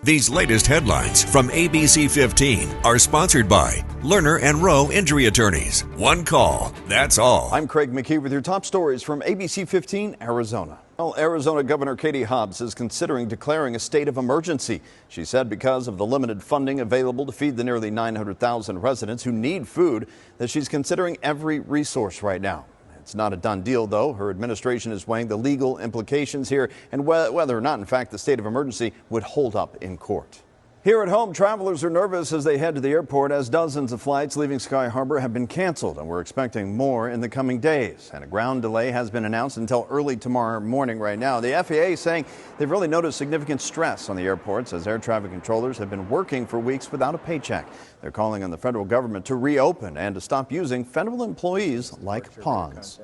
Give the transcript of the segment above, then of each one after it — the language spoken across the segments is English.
These latest headlines from ABC15 are sponsored by Lerner and Rowe Injury Attorneys. One call, that's all. I'm Craig McKee with your top stories from ABC15 Arizona. Well, Arizona Governor Katie Hobbs is considering declaring a state of emergency. She said because of the limited funding available to feed the nearly 900,000 residents who need food, that she's considering every resource right now. It's not a done deal, though. Her administration is weighing the legal implications here and whether or not, in fact, the state of emergency would hold up in court. Here at home, travelers are nervous as they head to the airport as dozens of flights leaving Sky Harbor have been canceled, and we're expecting more in the coming days. And a ground delay has been announced until early tomorrow morning right now. The FAA is saying they've really noticed significant stress on the airports as air traffic controllers have been working for weeks without a paycheck. They're calling on the federal government to reopen and to stop using federal employees like pawns.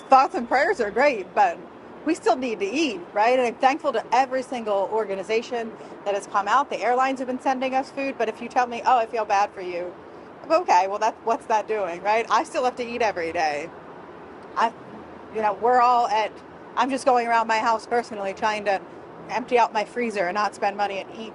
Thoughts and prayers are great, but we still need to eat, right? And I'm thankful to every single organization that has come out. The airlines have been sending us food, but if you tell me, oh, I feel bad for you, okay, well, what's that doing, right? I still have to eat every day. I'm just going around my house personally trying to empty out my freezer and not spend money and eat.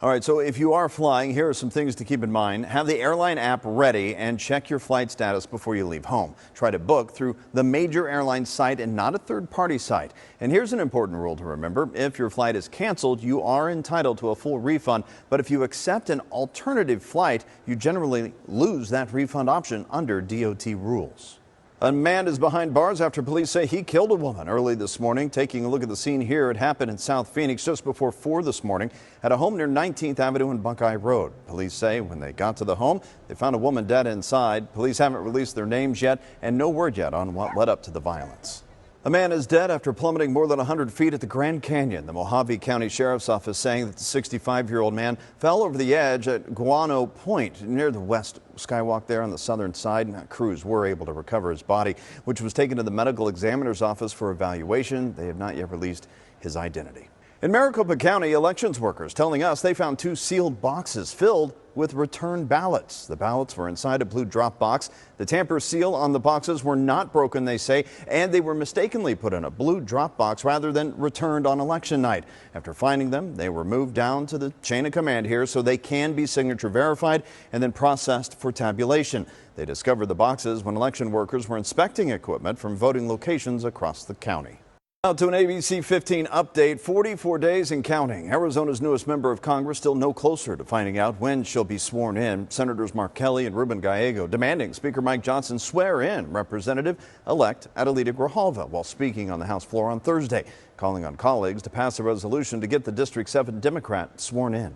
All right, so if you are flying, here are some things to keep in mind. Have the airline app ready and check your flight status before you leave home. Try to book through the major airline site and not a third-party site. And here's an important rule to remember. If your flight is canceled, you are entitled to a full refund. But if you accept an alternative flight, you generally lose that refund option under DOT rules. A man is behind bars after police say he killed a woman early this morning. Taking a look at the scene here, it happened in South Phoenix just before 4 this morning at a home near 19th Avenue and Buckeye Road. Police say when they got to the home, they found a woman dead inside. Police haven't released their names yet and no word yet on what led up to the violence. A man is dead after plummeting more than 100 feet at the Grand Canyon. The Mojave County Sheriff's Office saying that the 65-year-old man fell over the edge at Guano Point near the west skywalk there on the southern side. Crews were able to recover his body, which was taken to the medical examiner's office for evaluation. They have not yet released his identity. In Maricopa County, elections workers telling us they found 2 sealed boxes filled with returned ballots. The ballots were inside a blue drop box. The tamper seal on the boxes were not broken, they say, and they were mistakenly put in a blue drop box rather than returned on election night. After finding them, they were moved down to the chain of command here so they can be signature verified and then processed for tabulation. They discovered the boxes when election workers were inspecting equipment from voting locations across the county. Now to an ABC15 update, 44 days and counting. Arizona's newest member of Congress still no closer to finding out when she'll be sworn in. Senators Mark Kelly and Ruben Gallego demanding Speaker Mike Johnson swear in Representative-elect Adelita Grijalva while speaking on the House floor on Thursday, calling on colleagues to pass a resolution to get the District 7 Democrat sworn in.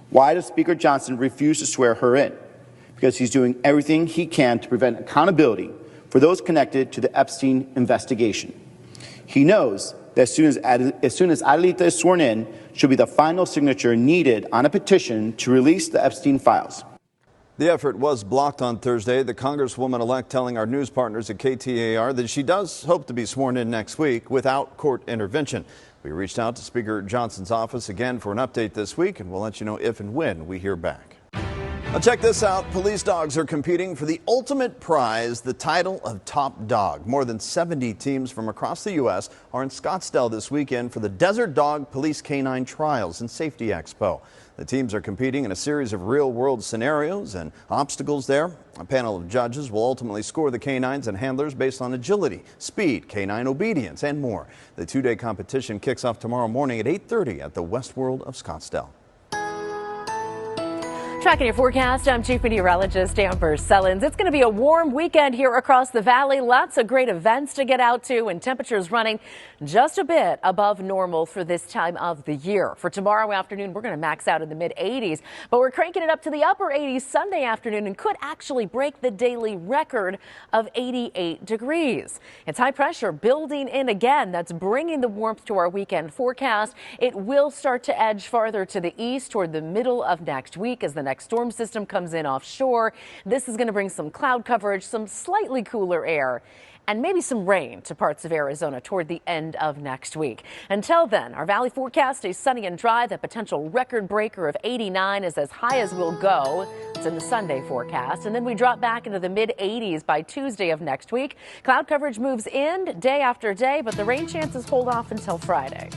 Why does Speaker Johnson refuse to swear her in? Because he's doing everything he can to prevent accountability for those connected to the Epstein investigation. He knows that as soon as Adelita is sworn in, she'll be the final signature needed on a petition to release the Epstein files. The effort was blocked on Thursday. The Congresswoman-elect telling our news partners at KTAR that she does hope to be sworn in next week without court intervention. We reached out to Speaker Johnson's office again for an update this week, and we'll let you know if and when we hear back. Now check this out. Police dogs are competing for the ultimate prize, the title of top dog. More than 70 teams from across the U.S. are in Scottsdale this weekend for the Desert Dog Police Canine Trials and Safety Expo. The teams are competing in a series of real-world scenarios and obstacles there. A panel of judges will ultimately score the canines and handlers based on agility, speed, canine obedience, and more. The two-day competition kicks off tomorrow morning at 8:30 at the Westworld of Scottsdale. Tracking your forecast, I'm Chief Meteorologist Amber Sellens. It's going to be a warm weekend here across the valley. Lots of great events to get out to and temperatures running just a bit above normal for this time of the year. For tomorrow afternoon, we're going to max out in the mid-80s, but we're cranking it up to the upper 80s Sunday afternoon and could actually break the daily record of 88 degrees. It's high pressure building in again. That's bringing the warmth to our weekend forecast. It will start to edge farther to the east toward the middle of next week as the next storm system comes in offshore. This is going to bring some cloud coverage, some slightly cooler air, and maybe some rain to parts of Arizona toward the end of next week. Until then, our valley forecast stays sunny and dry. The potential record breaker of 89 is as high as we'll go. It's in the Sunday forecast. And then we drop back into the mid-80s by Tuesday of next week. Cloud coverage moves in day after day, but the rain chances hold off until Friday.